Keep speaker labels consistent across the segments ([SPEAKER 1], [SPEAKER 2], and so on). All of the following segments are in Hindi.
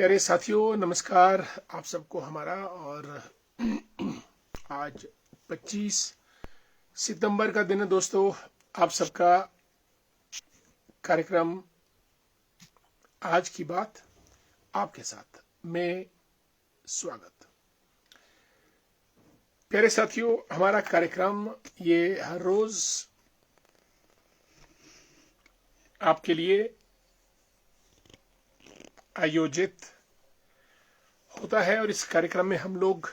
[SPEAKER 1] प्यारे साथियों, नमस्कार आप सबको हमारा। और आज 25 सितंबर का दिन है दोस्तों। आप सबका कार्यक्रम आज की बात आपके साथ में स्वागत। प्यारे साथियों, हमारा कार्यक्रम ये हर रोज आपके लिए आयोजित होता है और इस कार्यक्रम में हम लोग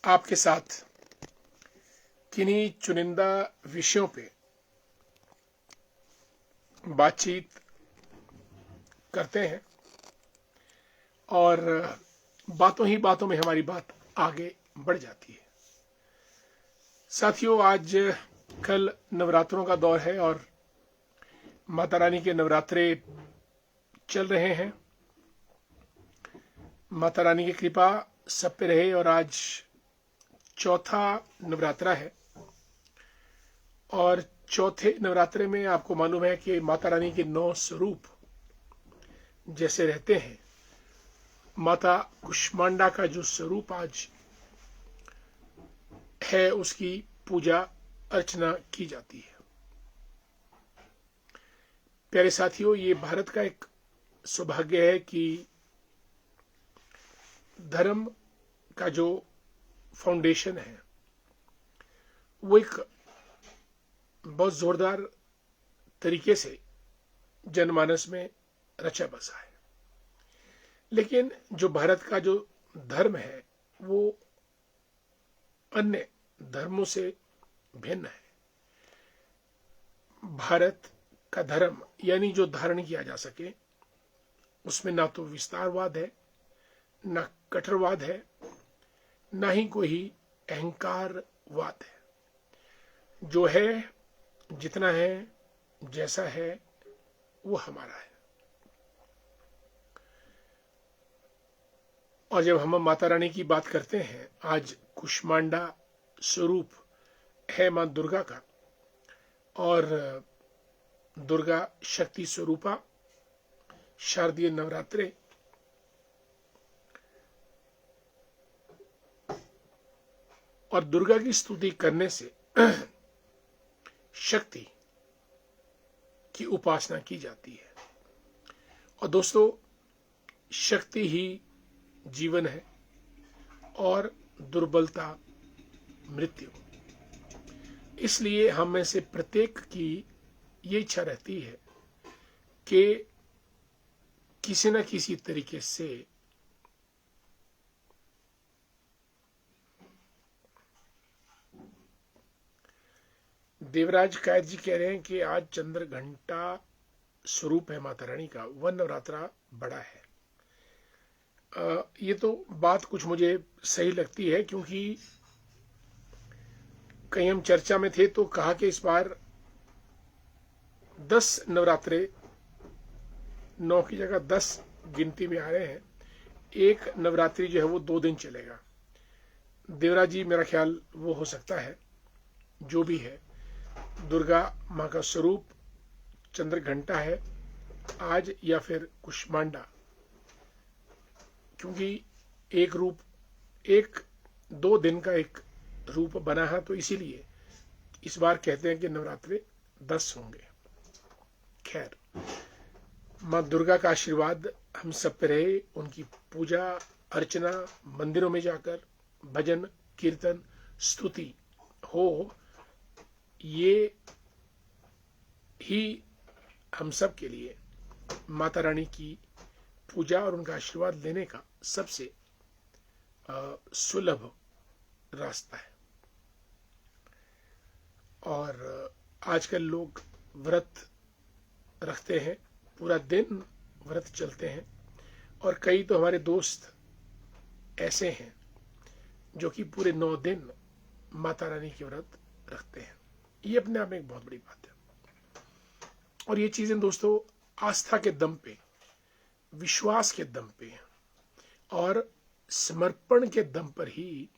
[SPEAKER 1] आपके साथ किन्हीं चुनिंदा विषयों पे बातचीत करते हैं और बातों ही बातों में हमारी बात आगे बढ़ जाती है। साथियों, आज कल नवरात्रों का दौर है और माता रानी के नवरात्रे चल रहे हैं। माता रानी की कृपा सब पे रहे। और आज चौथा नवरात्रा है और चौथे नवरात्रे में आपको मालूम है कि माता रानी के 9 स्वरूप जैसे रहते हैं, माता कुष्मांडा का जो स्वरूप आज है उसकी पूजा अर्चना की जाती है। प्यारे साथियों, ये भारत का एक सौभाग्य है कि धर्म का जो फाउंडेशन है वो एक बहुत जोरदार तरीके से जनमानस में रचा बसा है। लेकिन जो भारत का जो धर्म है वो अन्य धर्मों से भिन्न है। भारत का धर्म यानी जो धारण किया जा सके उसमें ना तो विस्तारवाद है, ना कट्टरवाद है, ना ही कोई अहंकारवाद है। जो है, जितना है, जैसा है वो हमारा है। और जब हम माता रानी की बात करते हैं, आज कुष्मांडा स्वरूप है मां दुर्गा का और दुर्गा शक्ति स्वरूपा शारदीय नवरात्रे और दुर्गा की स्तुति करने से शक्ति की उपासना की जाती है। और दोस्तों, शक्ति ही जीवन है और दुर्बलता मृत्यु। इसलिए हम में से प्रत्येक की ये इच्छा रहती है कि किसी न किसी तरीके से देवराज कायद जी कह रहे हैं कि आज चंद्र घंटा स्वरूप है माता रानी का, वह नवरात्रा बड़ा है। ये तो बात कुछ मुझे सही लगती है, क्योंकि कहीं हम चर्चा में थे तो कहा कि इस बार 10 नवरात्रे, 9 की जगह 10 गिनती में आ रहे हैं। एक नवरात्रि जो है वो 2 दिन चलेगा। देवराज जी, मेरा ख्याल वो हो सकता है। जो भी है, दुर्गा माँ का स्वरूप चंद्र घंटा है आज, या फिर कुष्मांडा, क्योंकि एक रूप, एक 2 दिन का एक रूप बना है, तो इसीलिए इस बार कहते हैं कि नवरात्रे 10 होंगे। खैर, माँ दुर्गा का आशीर्वाद हम सब पे रहे। उनकी पूजा अर्चना मंदिरों में जाकर भजन कीर्तन स्तुति हो, ये ही हम सब के लिए माता रानी की पूजा और उनका आशीर्वाद लेने का सबसे सुलभ रास्ता है। और आजकल लोग व्रत रखते हैं, पूरा दिन व्रत चलते हैं। और कई तो हमारे दोस्त ऐसे हैं जो कि पूरे 9 दिन माता रानी के व्रत रखते हैं। ये अपने आप में एक बहुत बड़ी बात है। और ये चीजें दोस्तों आस्था के दम पे, विश्वास के दम पे और समर्पण के दम पर ही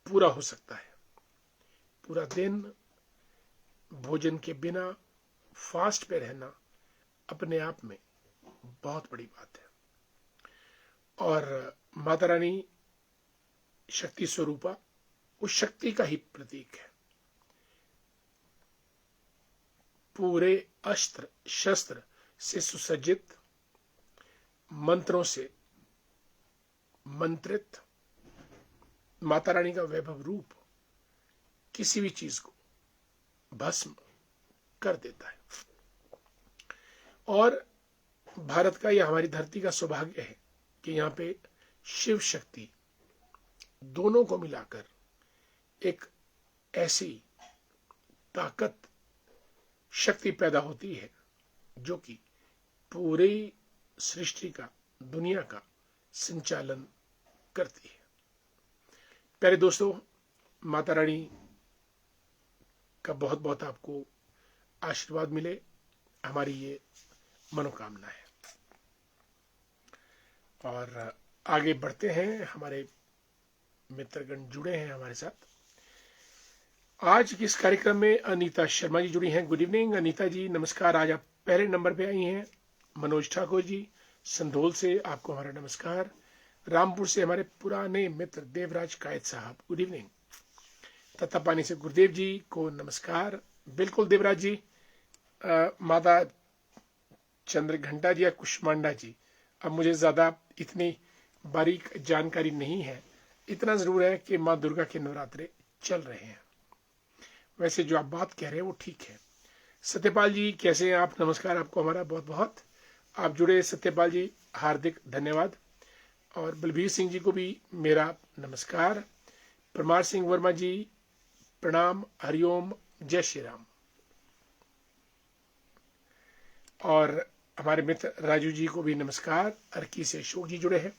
[SPEAKER 1] पूरा हो सकता है। पूरा दिन भोजन के बिना फास्ट पे रहना अपने आप में बहुत बड़ी बात है। और माता रानी शक्ति स्वरूपा उस शक्ति का ही प्रतीक है। पूरे अस्त्र शस्त्र से सुसज्जित, मंत्रों से मंत्रित माता रानी का वैभव रूप किसी भी चीज को भस्म कर देता है। और भारत का या हमारी धरती का सौभाग्य है कि यहाँ पे शिव शक्ति दोनों को मिलाकर एक ऐसी ताकत शक्ति पैदा होती है जो कि पूरी सृष्टि का, दुनिया का संचालन करती है। प्यारे दोस्तों, माता रानी का बहुत बहुत आपको आशीर्वाद मिले, हमारी ये मनोकामना है। और आगे बढ़ते हैं, हमारे मित्रगण जुड़े हैं हमारे साथ। आज के इस कार्यक्रम में अनीता शर्मा जी जुड़ी हैं। गुड इवनिंग अनीता जी, नमस्कार। आज आप पहले नंबर पे आई हैं। मनोज ठाकुर जी संधोल से, आपको हमारा नमस्कार। रामपुर से हमारे पुराने मित्र देवराज कायद साहब, गुड इवनिंग। तत्तापानी से गुरुदेव जी को नमस्कार। बिल्कुल देवराज जी, माता चंद्र घंटा जी या कुष्मांडा जी, अब मुझे ज्यादा इतनी बारीक जानकारी नहीं है, इतना जरूर है कि माँ दुर्गा के नवरात्रे चल रहे हैं। वैसे जो आप बात कह रहे हैं वो ठीक है। सत्यपाल जी कैसे हैं आप? नमस्कार, आपको हमारा बहुत बहुत। आप जुड़े सत्यपाल जी, हार्दिक धन्यवाद। और बलबीर सिंह जी को भी मेरा नमस्कार। परमार सिंह वर्मा जी प्रणाम, हरिओम, जय श्री राम। और हमारे मित्र राजू जी को भी नमस्कार। अर्की से अशोक जी जुड़े हैं,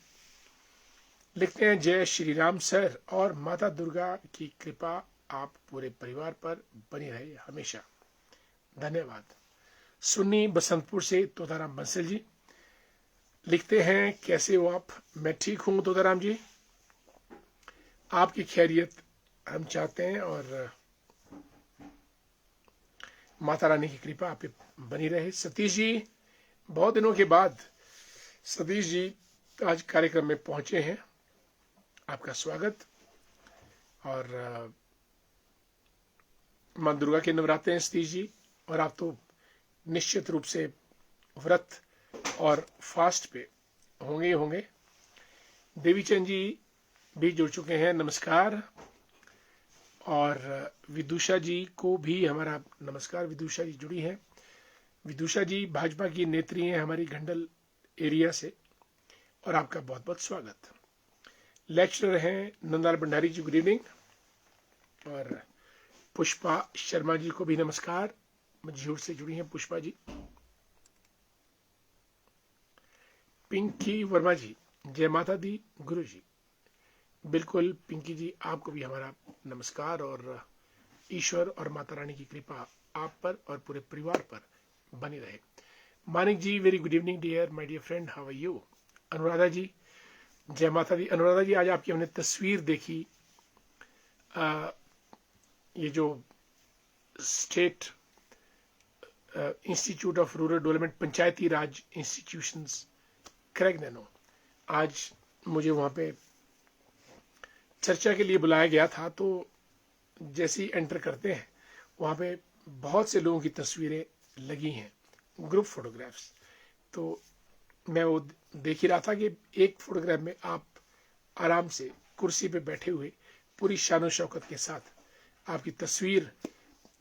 [SPEAKER 1] लिखते हैं जय श्री राम सर, और माता दुर्गा की कृपा आप पूरे परिवार पर बनी रहे हमेशा, धन्यवाद। सुन्नी बसंतपुर से तोताराम बंसल जी लिखते हैं कैसे हो आप? मैं ठीक हूं तोताराम जी, आपकी खैरियत हम चाहते हैं और माता रानी की कृपा आप पे बनी रहे। सतीश जी, बहुत दिनों के बाद सतीश जी आज कार्यक्रम में पहुंचे हैं, आपका स्वागत। और मां दुर्गा के नवरात्रे हैं सतीश जी, और आप तो निश्चित रूप से व्रत और फास्ट पे होंगे ही होंगे। देवीचंद जी भी जुड़ चुके हैं, नमस्कार। और विदुषा जी को भी हमारा नमस्कार, विदुषा जी जुड़ी हैं। विदुषा जी भाजपा की नेत्री हैं हमारी घंडल एरिया से, और आपका बहुत बहुत स्वागत। लेक्चरर हैं नंदाल भंडारी जी, गुड इवनिंग। और पुष्पा शर्मा जी को भी नमस्कार, मझूर से जुड़ी हैं पुष्पा जी। पिंकी वर्मा जी, जय माता दी गुरु जी। बिल्कुल पिंकी जी, आपको भी हमारा नमस्कार, और ईश्वर और माता रानी की कृपा आप पर और पूरे परिवार पर बनी रहे। Manik ji, very good evening dear my dear friend, how are you? Anuradha ji, जय माता दी। अनुराधा जी, आज आपकी हमने तस्वीर देखी, ये जो state institute of rural development, Panchayati Raj institutions क्रैगनैनो, आज मुझे वहां पे चर्चा के लिए बुलाया गया था। तो जैसे ही एंटर करते हैं वहां पे बहुत से लोगों की तस्वीरें लगी हैं, ग्रुप फोटोग्राफ्स। तो मैं वो देख ही रहा था कि एक फोटोग्राफ में आप आराम से कुर्सी पे बैठे हुए पूरी शानो शौकत के साथ आपकी तस्वीर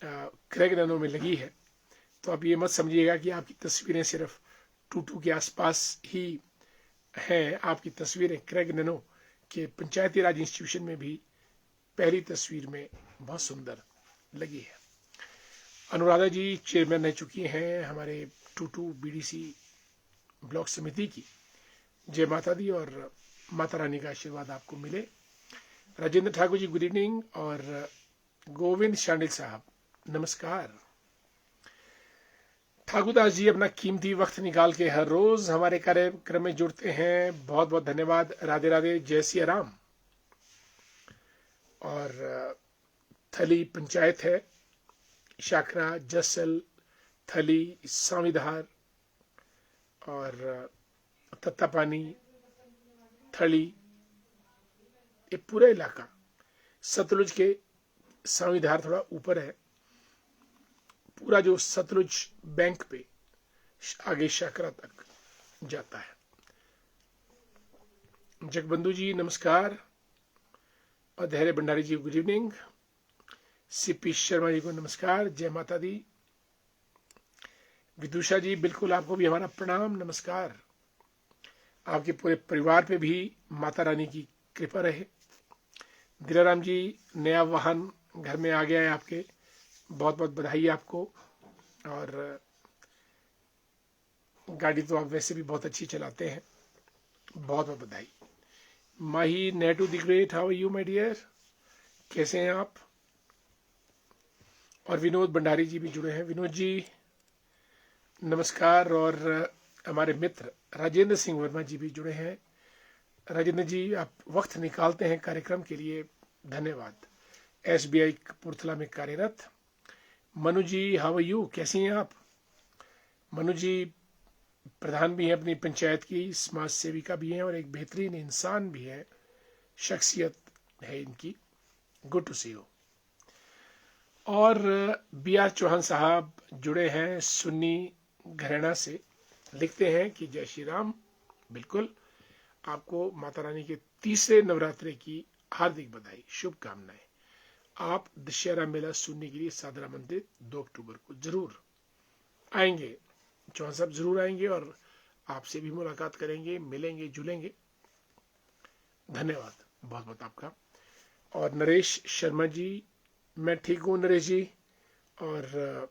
[SPEAKER 1] क्रैगनैनो में लगी है। तो आप ये मत समझिएगा कि आपकी तस्वीरें सिर्फ टूटू के आसपास ही हैं। आपकी तस्वीरें क्रैगनैनो के पंचायती राज इंस्टीट्यूशन में भी पहली तस्वीर में बहुत सुंदर लगी है। अनुराधा जी चेयरमैन रह चुकी हैं हमारे टूटू बीडीसी ब्लॉक समिति की। जय माता दी, और माता रानी का आशीर्वाद आपको मिले। Rajendra Thakur ji, good evening. और गोविंद शांडिल साहब, नमस्कार। ठाकुरदास जी अपना कीमती वक्त निकाल के हर रोज हमारे कार्यक्रम में जुड़ते हैं, बहुत बहुत धन्यवाद। राधे राधे, जय सिया राम। और थली पंचायत है, शाखरा, जसल, थली, सामीधार और तत्तापानी, थली, ये पूरा इलाका सतलुज के संविधार थोड़ा ऊपर है, पूरा जो सतलुज बैंक पे आगे शाकरा तक जाता है। जगबंधु जी नमस्कार, और धैर्य भंडारी जी good evening, CP Sharma ji को नमस्कार, जय माता दी। विदुषा जी बिल्कुल आपको भी हमारा प्रणाम नमस्कार, आपके पूरे परिवार पे भी माता रानी की कृपा रहे। दिलाराम जी नया वाहन घर में आ गया है आपके, बहुत बहुत बधाई आपको, और गाड़ी तो आप वैसे भी बहुत अच्छी चलाते हैं, बहुत बहुत बधाई। Mahi Netu the great, how are you my dear, कैसे हैं आप? और विनोद भंडारी जी भी जुड़े हैं, विनोद जी नमस्कार। और हमारे मित्र राजेंद्र सिंह वर्मा जी भी जुड़े हैं। राजेंद्र जी आप वक्त निकालते हैं कार्यक्रम के लिए, धन्यवाद। SBI कपूरथला में कार्यरत मनु जी, हाउ आर यू, कैसी हैं आप? मनु जी प्रधान भी हैं अपनी पंचायत की, समाज सेविका भी हैं और एक बेहतरीन इंसान भी है, शख्सियत है इनकी, गुड टू सी यू। और BR चौहान साहब जुड़े हैं सुन्नी घराना से, लिखते हैं कि जय श्री राम, बिल्कुल आपको माता रानी के तीसरे नवरात्रे की हार्दिक बधाई, शुभकामनाएं। आप दशहरा मेला सुनने के लिए सादरा मंदिर 2 अक्टूबर को जरूर आएंगे, चौहान साहब जरूर आएंगे और आपसे भी मुलाकात करेंगे, मिलेंगे जुलेंगे। धन्यवाद बहुत बहुत आपका। और नरेश शर्मा जी, मैं ठीक हूँ नरेश जी, और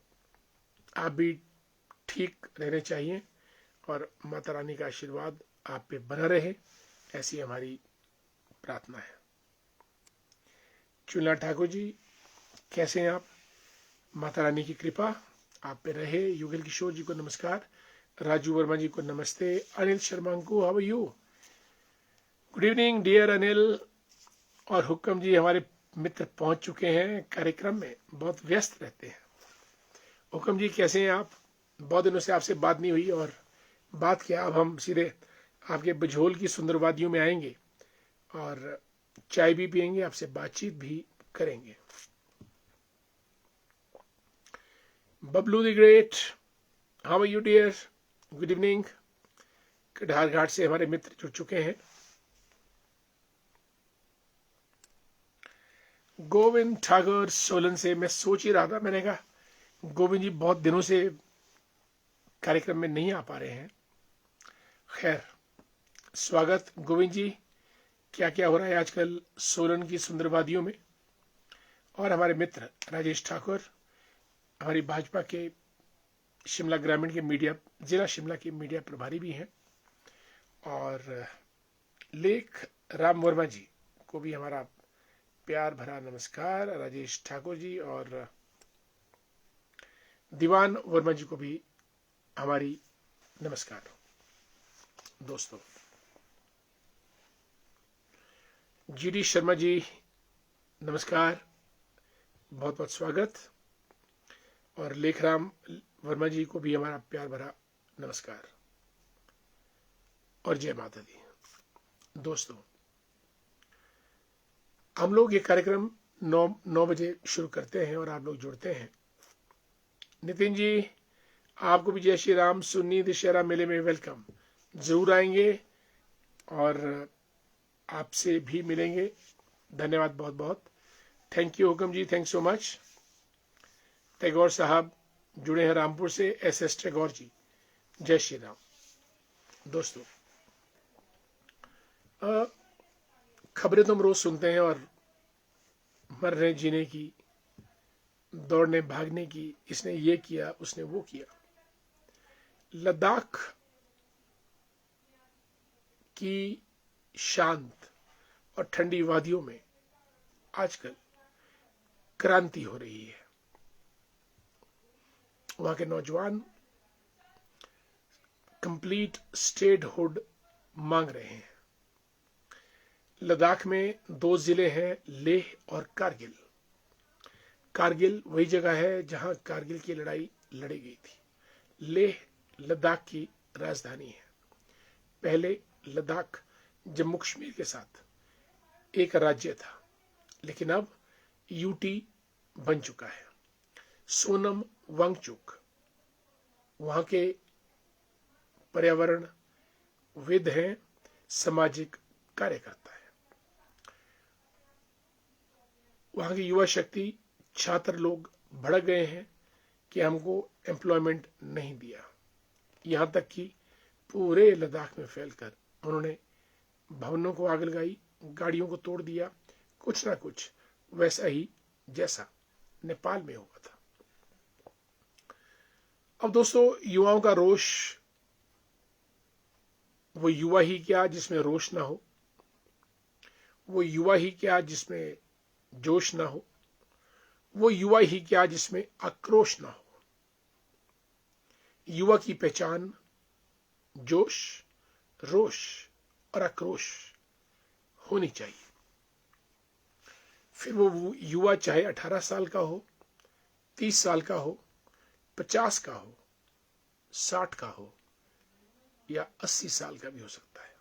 [SPEAKER 1] आप भी ठीक रहने चाहिए और माता रानी का आशीर्वाद आप पे बना रहे, ऐसी हमारी प्रार्थना है। चुनला ठाकुर जी कैसे हैं आप? माता रानी की कृपा आप पे रहे। युगल किशोर जी को नमस्कार, राजू वर्मा जी को नमस्ते, अनिल शर्मा को how are you, good evening dear Anil. और हुक्म जी हमारे मित्र पहुंच चुके हैं कार्यक्रम में, बहुत व्यस्त रहते हैं। हुक्म जी कैसे हैं आप? बहुत दिनों से आपसे बात नहीं हुई, और बात क्या, अब हम सीधे आपके बझोल की सुंदर वादियों में आएंगे और चाय भी पियेंगे, आपसे बातचीत भी करेंगे। Bablu the great, how are you dear, good evening. Katihar घाट से हमारे मित्र जुड़ चुके हैं। गोविंद ठाकुर सोलन से, मैं सोच ही रहा था, मैंने कहा गोविंद जी बहुत दिनों से कार्यक्रम में नहीं आ पा रहे हैं। खैर स्वागत गोविंद जी, क्या क्या हो रहा है आजकल सोलन की सुंदर वादियों में। और हमारे मित्र राजेश ठाकुर हमारी भाजपा के शिमला ग्रामीण के मीडिया, जिला शिमला के मीडिया प्रभारी भी हैं। और लेख राम वर्मा जी को भी हमारा प्यार भरा नमस्कार, राजेश ठाकुर जी। और दीवान वर्मा जी को भी हमारी नमस्कार। दोस्तों GD शर्मा जी नमस्कार, बहुत बहुत स्वागत। और लेखराम वर्मा जी को भी हमारा प्यार भरा नमस्कार और जय माता दी। दोस्तों हम लोग ये कार्यक्रम 9 बजे शुरू करते हैं और आप लोग जुड़ते हैं। नितिन जी आपको भी जय श्री राम, सुन्नी दशहरा मेले में वेलकम, जरूर आएंगे और आपसे भी मिलेंगे। धन्यवाद बहुत बहुत, थैंक यू हुक्म जी, थैंक सो मच। टैगोर साहब जुड़े हैं रामपुर से, SS टैगोर जी, जय श्री राम। दोस्तों खबरें तो हम रोज सुनते हैं, और मरने जीने की, दौड़ने भागने की, इसने ये किया उसने वो किया। लद्दाख की शांत और ठंडी वादियों में आजकल क्रांति हो रही है। वहां के नौजवान कंप्लीट स्टेटहुड मांग रहे हैं। लद्दाख में 2 जिले हैं, लेह और कारगिल। कारगिल वही जगह है जहां कारगिल की लड़ाई लड़ी गई थी। लेह लद्दाख की राजधानी है। पहले लद्दाख जम्मू कश्मीर के साथ एक राज्य था, लेकिन अब यूटी बन चुका है। सोनम वांगचुक वहां के पर्यावरणविद हैं, सामाजिक कार्यकर्ता है। वहां की युवा शक्ति, छात्र लोग भड़क गए हैं कि हमको एम्प्लॉयमेंट नहीं दिया। यहां तक कि पूरे लद्दाख में फैलकर उन्होंने भवनों को आग लगाई, गाड़ियों को तोड़ दिया, कुछ ना कुछ वैसा ही जैसा नेपाल में हुआ था। अब दोस्तों, युवाओं का रोष, वो युवा ही क्या जिसमें रोष ना हो, वो युवा ही क्या जिसमें जोश ना हो, वो युवा ही क्या जिसमें आक्रोश ना हो। युवा की पहचान जोश, रोष और आक्रोश होनी चाहिए। फिर वो युवा चाहे 18 साल का हो, 30 साल का हो, 50 का हो, 60 का हो या 80 साल का भी हो सकता है।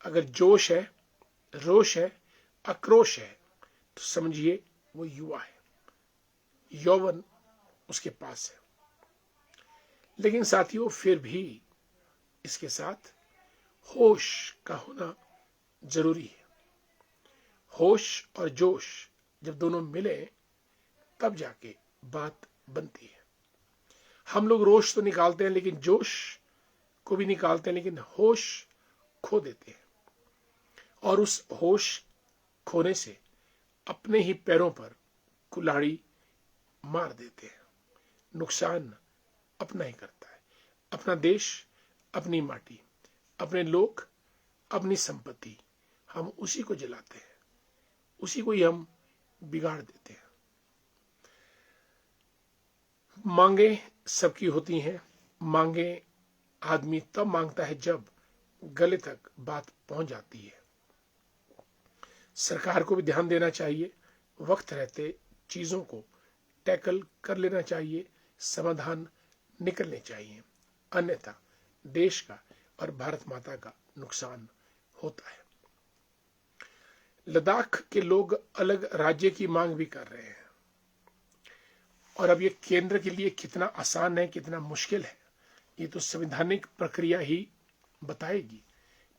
[SPEAKER 1] अगर जोश है, रोष है, आक्रोश है, तो समझिए वो युवा है, यौवन उसके पास है। लेकिन साथियों, फिर भी इसके साथ होश का होना जरूरी है। होश और जोश जब दोनों मिले तब जाके बात बनती है। हम लोग रोश तो निकालते हैं, लेकिन जोश को भी निकालते हैं, लेकिन होश खो देते हैं। और उस होश खोने से अपने ही पैरों पर कुल्हाड़ी मार देते हैं। नुकसान अपना ही करता है, अपना देश, अपनी माटी, अपने लोग, अपनी संपत्ति। हम उसी को जलाते हैं, उसी को ही हम बिगाड़ देते हैं। मांगे सबकी होती हैं, मांगे आदमी तब मांगता है जब गले तक बात पहुंच जाती है। सरकार को भी ध्यान देना चाहिए, वक्त रहते चीजों को टैकल कर लेना चाहिए, समाधान निकलने चाहिए, अन्यथा देश का और भारत माता का नुकसान होता है। लद्दाख के लोग अलग राज्य की मांग भी कर रहे हैं, और अब ये केंद्र के लिए कितना आसान है, कितना मुश्किल है, ये तो संवैधानिक प्रक्रिया ही बताएगी।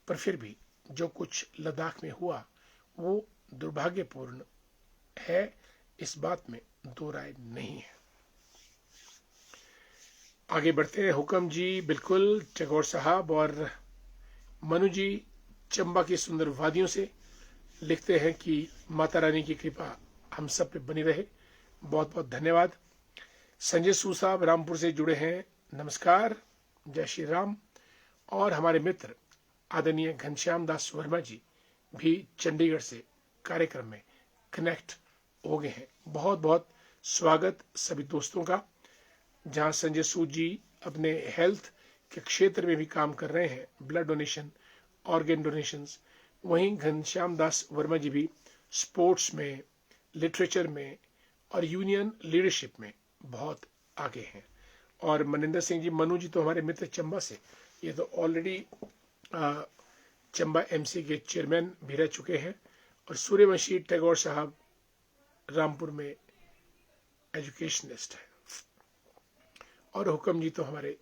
[SPEAKER 1] पर फिर भी जो कुछ लद्दाख में हुआ वो दुर्भाग्यपूर्ण है, इस बात में दो राय नहीं है। आगे बढ़ते हैं। हुक्म जी, बिल्कुल टैगोर साहब और मनु जी चंबा की सुंदर वादियों से लिखते हैं कि माता रानी की कृपा हम सब पे बनी रहे। बहुत बहुत धन्यवाद। संजय सू साहब रामपुर से जुड़े हैं, नमस्कार, जय श्री राम। और हमारे मित्र आदरणीय घनश्याम दास वर्मा जी भी चंडीगढ़ से कार्यक्रम में कनेक्ट हो गए हैं। बहुत बहुत स्वागत सभी दोस्तों का। जहां संजय सूद जी अपने हेल्थ के क्षेत्र में भी काम कर रहे हैं, ब्लड डोनेशन, ऑर्गन डोनेशंस, वहीं घनश्याम दास वर्मा जी भी स्पोर्ट्स में, लिटरेचर में और यूनियन लीडरशिप में बहुत आगे हैं। और मनिंदर सिंह जी, मनु जी तो हमारे मित्र चंबा से, ये तो ऑलरेडी चंबा एमसी के चेयरमैन भी रह चुके हैं। और सूर्यवंशी टैगोर साहब रामपुर में एजुकेशनिस्ट है। और हुक्म जी तो हमारे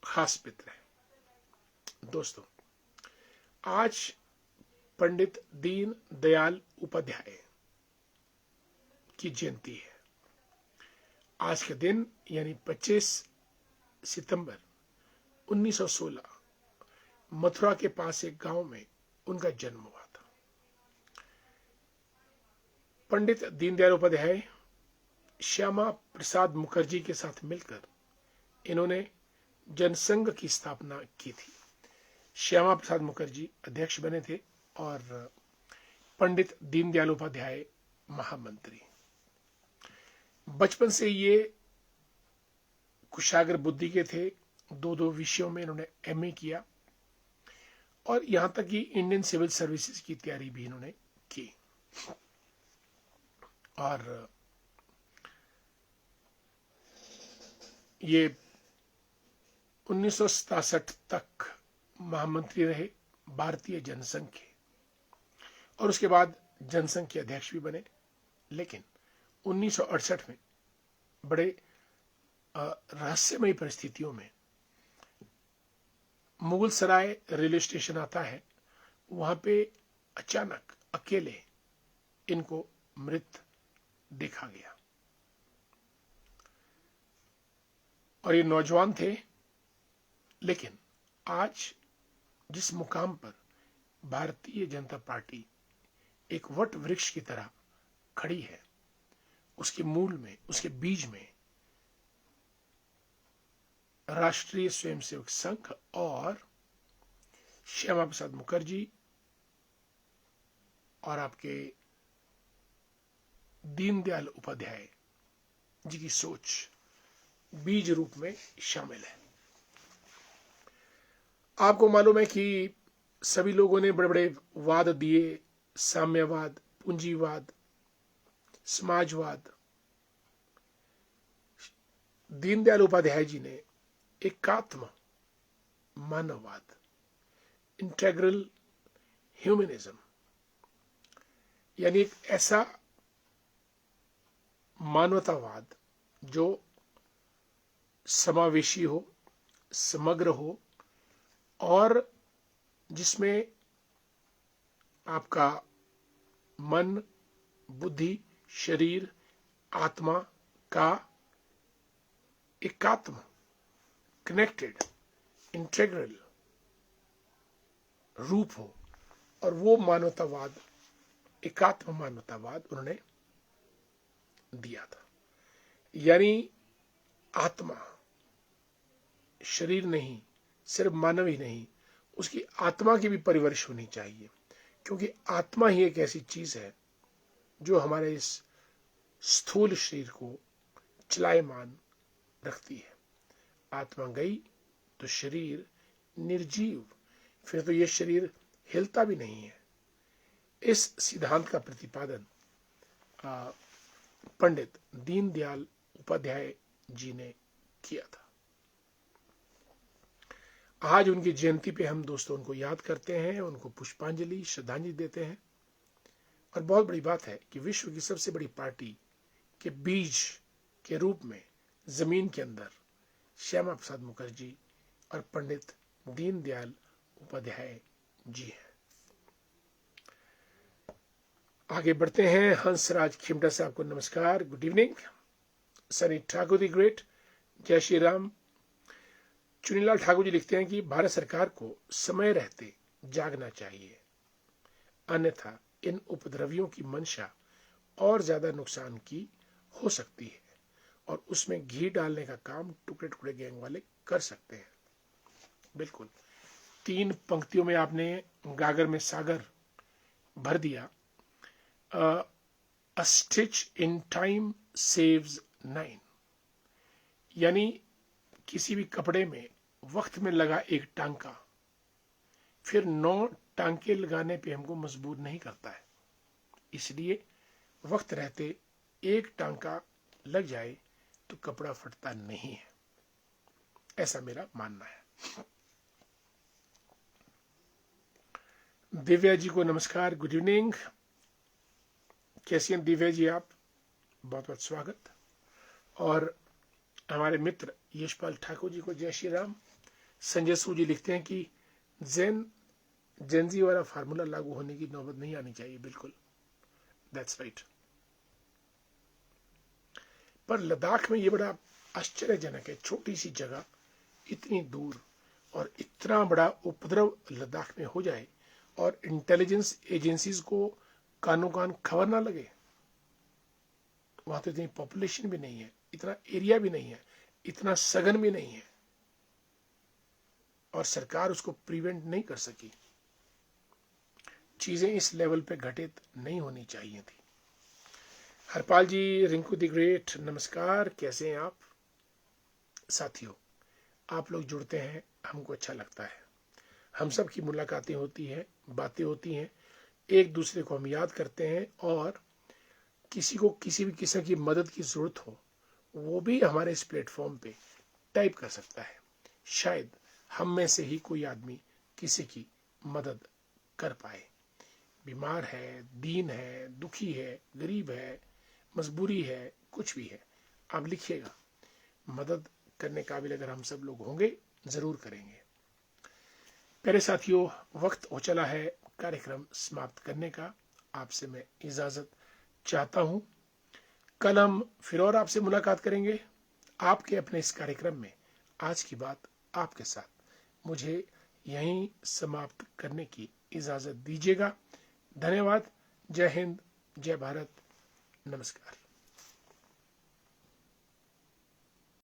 [SPEAKER 1] खास मित्र हैं। दोस्तों, आज पंडित दीन दयाल उपाध्याय की जयंती है। आज के दिन यानी 25 सितंबर 1916 मथुरा के पास एक गांव में उनका जन्म हुआ था। पंडित दीनदयाल उपाध्याय श्यामा प्रसाद मुखर्जी के साथ मिलकर इन्होंने जनसंघ की स्थापना की थी। श्यामा प्रसाद मुखर्जी अध्यक्ष बने थे और पंडित दीनदयाल उपाध्याय महामंत्री। बचपन से ये कुशाग्र बुद्धि के थे। दो विषयों में इन्होंने एमए किया और यहां तक कि इंडियन सिविल सर्विसेज की तैयारी भी इन्होंने की। और ये 1967 तक महामंत्री रहे भारतीय जनसंघ के, और उसके बाद जनसंघ के अध्यक्ष भी बने। लेकिन 1968 में बड़े रहस्यमयी परिस्थितियों में मुगल सराय रेलवे स्टेशन आता है, वहां पे अचानक अकेले इनको मृत देखा गया। और ये नौजवान थे, लेकिन आज जिस मुकाम पर भारतीय जनता पार्टी एक वट वृक्ष की तरह खड़ी है, उसके मूल में, उसके बीज में राष्ट्रीय स्वयंसेवक संघ और श्यामा प्रसाद मुखर्जी और आपके दीनदयाल उपाध्याय जी की सोच बीज रूप में शामिल है। आपको मालूम है कि सभी लोगों ने बड़े बड़े वाद दिए, साम्यवाद, पूंजीवाद, समाजवाद। दीनदयाल उपाध्याय जी ने एकात्म मानववाद, इंटेग्रल ह्यूमनिज्म, यानी एक ऐसा मानवतावाद जो समावेशी हो, समग्र हो और जिसमें आपका मन, बुद्धि, शरीर, आत्मा का एकात्म, कनेक्टेड, इंटेग्रल रूप हो, और वो मानवतावाद, एकात्म मानवतावाद उन्होंने दिया था। यानी आत्मा, शरीर नहीं, सिर्फ मानव ही नहीं, उसकी आत्मा की भी परिवर्ष होनी चाहिए, क्योंकि आत्मा ही एक ऐसी चीज है जो हमारे इस स्थूल शरीर को चलायमान रखती है। आत्मा गई तो शरीर निर्जीव, फिर तो यह शरीर हिलता भी नहीं है। इस सिद्धांत का प्रतिपादन पंडित दीनदयाल उपाध्याय जी ने किया था। आज उनकी जयंती पे हम दोस्तों उनको याद करते हैं, उनको पुष्पांजलि, श्रद्धांजलि देते हैं। और बहुत बड़ी बात है कि विश्व की सबसे बड़ी पार्टी के बीज के रूप में जमीन के अंदर श्यामा प्रसाद मुखर्जी और पंडित दीनदयाल उपाध्याय जी हैं। आगे बढ़ते हैं। हंसराज खिमटा साहब को नमस्कार, good evening. Sunny Thakur the great, जय श्री राम। चुनीलाल ठाकुर जी लिखते हैं कि भारत सरकार को समय रहते जागना चाहिए, अन्यथा इन उपद्रवियों की मंशा और ज्यादा नुकसान की हो सकती है और उसमें घी डालने का काम टुकड़े टुकड़े गैंग वाले कर सकते हैं। बिल्कुल, 3 पंक्तियों में आपने गागर में सागर भर दिया। A stitch in time saves 9, यानी किसी भी कपड़े में वक्त में लगा एक टांका फिर 9 टांके लगाने पे हमको मजबूर नहीं करता है। इसलिए वक्त रहते एक टांका लग जाए तो कपड़ा फटता नहीं है, ऐसा मेरा मानना है। दिव्या जी को नमस्कार, गुड इवनिंग। कैसी हैं दिव्या जी आप? बहुत बहुत स्वागत। और हमारे मित्र यशपाल ठाकुर जी को जय श्री राम। संजय सू जी लिखते हैं कि जेनजी वाला फार्मूला लागू होने की नौबत नहीं आनी चाहिए। बिल्कुल, दैट्स राइट। पर लद्दाख में ये बड़ा आश्चर्यजनक है, छोटी सी जगह, इतनी दूर, और इतना बड़ा उपद्रव लद्दाख में हो जाए और इंटेलिजेंस एजेंसीज को कानों कान खबर ना लगे। वहां तो इतनी पॉपुलेशन भी नहीं है, इतना एरिया भी नहीं है, इतना सघन भी नहीं है, और सरकार उसको प्रिवेंट नहीं कर सकी। चीजें इस लेवल पे घटित नहीं होनी चाहिए थी। हरपाल जी, रिंकू द ग्रेट, नमस्कार, कैसे हैं आप? साथियों, आप लोग जुड़ते हैं, हमको अच्छा लगता है। हम सब की मुलाकातें होती हैं, बातें होती हैं, एक दूसरे को हम याद करते हैं, और किसी को किसी भी किस्म की मदद की जरूरत हो वो भी हमारे इस प्लेटफॉर्म पे टाइप कर सकता है, शायद हम में से ही कोई आदमी किसी की मदद कर पाए। बीमार है, दीन है, दुखी है, गरीब है, मजबूरी है, कुछ भी है, आप लिखिएगा। मदद करने काबिल अगर हम सब लोग होंगे जरूर करेंगे। प्यारे साथियों, वक्त हो चला है कार्यक्रम समाप्त करने का। आपसे मैं इजाजत चाहता हूं। कल हम फिर और आपसे मुलाकात करेंगे आपके अपने इस कार्यक्रम में। आज की बात आपके साथ मुझे यहीं समाप्त करने की इजाजत दीजिएगा। धन्यवाद। जय हिंद, जय भारत, नमस्कार।